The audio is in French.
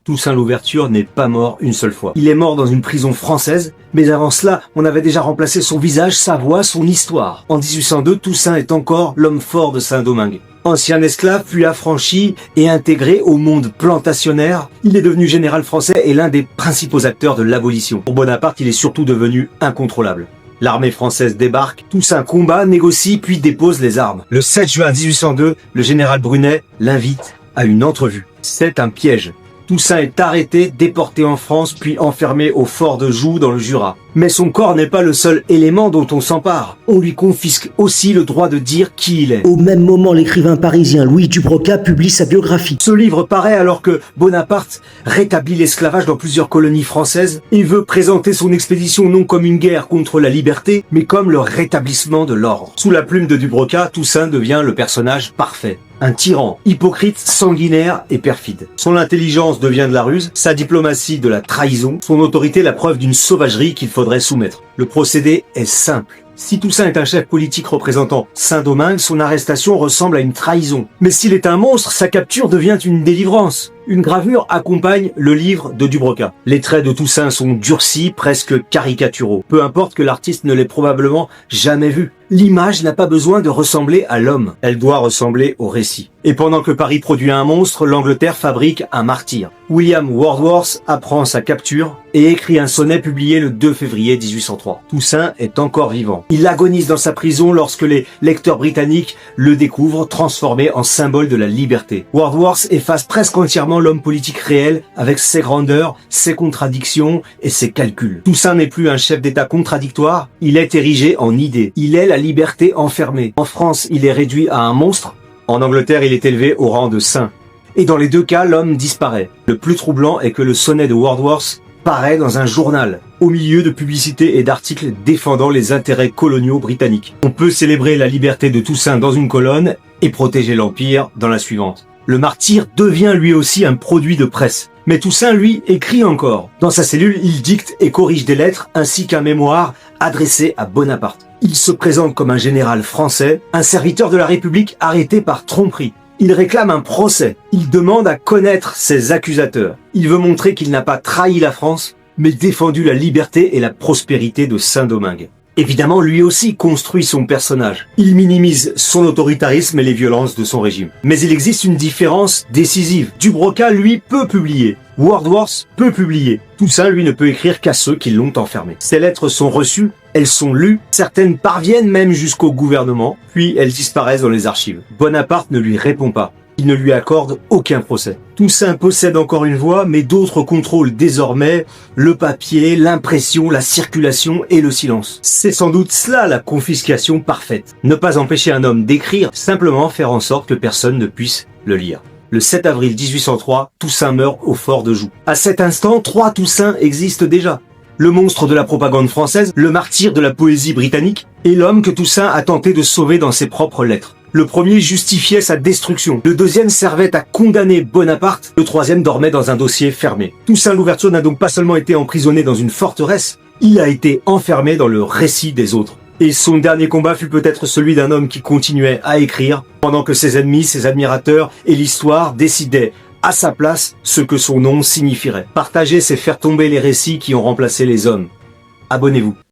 Toussaint Louverture n'est pas mort une seule fois. Il est mort dans une prison française, mais avant cela, on avait déjà remplacé son visage, sa voix, son histoire. En 1802, Toussaint est encore l'homme fort de Saint-Domingue. Ancien esclave, puis affranchi et intégré au monde plantationnaire, il est devenu général français et l'un des principaux acteurs de l'abolition. Pour Bonaparte, il est surtout devenu incontrôlable. L'armée française débarque, Toussaint combat, négocie, puis dépose les armes. Le 7 juin 1802, le général Brunet l'invite à une entrevue. C'est un piège. Toussaint est arrêté, déporté en France, puis enfermé au fort de Joux dans le Jura. Mais son corps n'est pas le seul élément dont on s'empare. On lui confisque aussi le droit de dire qui il est. Au même moment, l'écrivain parisien Louis Dubroca publie sa biographie. Ce livre paraît alors que Bonaparte rétablit l'esclavage dans plusieurs colonies françaises et veut présenter son expédition non comme une guerre contre la liberté, mais comme le rétablissement de l'ordre. Sous la plume de Dubroca, Toussaint devient le personnage parfait. Un tyran, hypocrite, sanguinaire et perfide. Son intelligence devient de la ruse, sa diplomatie de la trahison, son autorité la preuve d'une sauvagerie qu'il faudrait soumettre. Le procédé est simple. Si Toussaint est un chef politique représentant Saint-Domingue, son arrestation ressemble à une trahison. Mais s'il est un monstre, sa capture devient une délivrance. Une gravure accompagne le livre de Dubroca. Les traits de Toussaint sont durcis, presque caricaturaux. Peu importe que l'artiste ne l'ait probablement jamais vu. L'image n'a pas besoin de ressembler à l'homme. Elle doit ressembler au récit. Et pendant que Paris produit un monstre, l'Angleterre fabrique un martyr. William Wordsworth apprend sa capture et écrit un sonnet publié le 2 février 1803. Toussaint est encore vivant. Il agonise dans sa prison lorsque les lecteurs britanniques le découvrent, transformé en symbole de la liberté. Wordsworth efface presque entièrement l'homme politique réel avec ses grandeurs, ses contradictions et ses calculs. Toussaint n'est plus un chef d'État contradictoire, il est érigé en idée. Il est la liberté enfermée. En France, il est réduit à un monstre. En Angleterre, il est élevé au rang de saint. Et dans les deux cas, l'homme disparaît. Le plus troublant est que le sonnet de Wordsworth paraît dans un journal, au milieu de publicités et d'articles défendant les intérêts coloniaux britanniques. On peut célébrer la liberté de Toussaint dans une colonne et protéger l'Empire dans la suivante. Le martyr devient lui aussi un produit de presse. Mais Toussaint, lui, écrit encore. Dans sa cellule, il dicte et corrige des lettres ainsi qu'un mémoire adressé à Bonaparte. Il se présente comme un général français, un serviteur de la République arrêté par tromperie. Il réclame un procès. Il demande à connaître ses accusateurs. Il veut montrer qu'il n'a pas trahi la France, mais défendu la liberté et la prospérité de Saint-Domingue. Évidemment, lui aussi construit son personnage. Il minimise son autoritarisme et les violences de son régime. Mais il existe une différence décisive. Dubroca, lui, peut publier. Wordsworth peut publier. Toussaint, lui, ne peut écrire qu'à ceux qui l'ont enfermé. Ses lettres sont reçues, elles sont lues, certaines parviennent même jusqu'au gouvernement, puis elles disparaissent dans les archives. Bonaparte ne lui répond pas. Il ne lui accorde aucun procès. Toussaint possède encore une voix, mais d'autres contrôlent désormais le papier, l'impression, la circulation et le silence. C'est sans doute cela la confiscation parfaite. Ne pas empêcher un homme d'écrire, simplement faire en sorte que personne ne puisse le lire. Le 7 avril 1803, Toussaint meurt au fort de Joux. À cet instant, 3 Toussaints existent déjà. Le monstre de la propagande française, le martyr de la poésie britannique, et l'homme que Toussaint a tenté de sauver dans ses propres lettres. Le premier justifiait sa destruction, le deuxième servait à condamner Bonaparte, le troisième dormait dans un dossier fermé. Toussaint Louverture n'a donc pas seulement été emprisonné dans une forteresse, il a été enfermé dans le récit des autres. Et son dernier combat fut peut-être celui d'un homme qui continuait à écrire, pendant que ses ennemis, ses admirateurs et l'histoire décidaient à sa place ce que son nom signifierait. Partager, c'est faire tomber les récits qui ont remplacé les hommes. Abonnez-vous.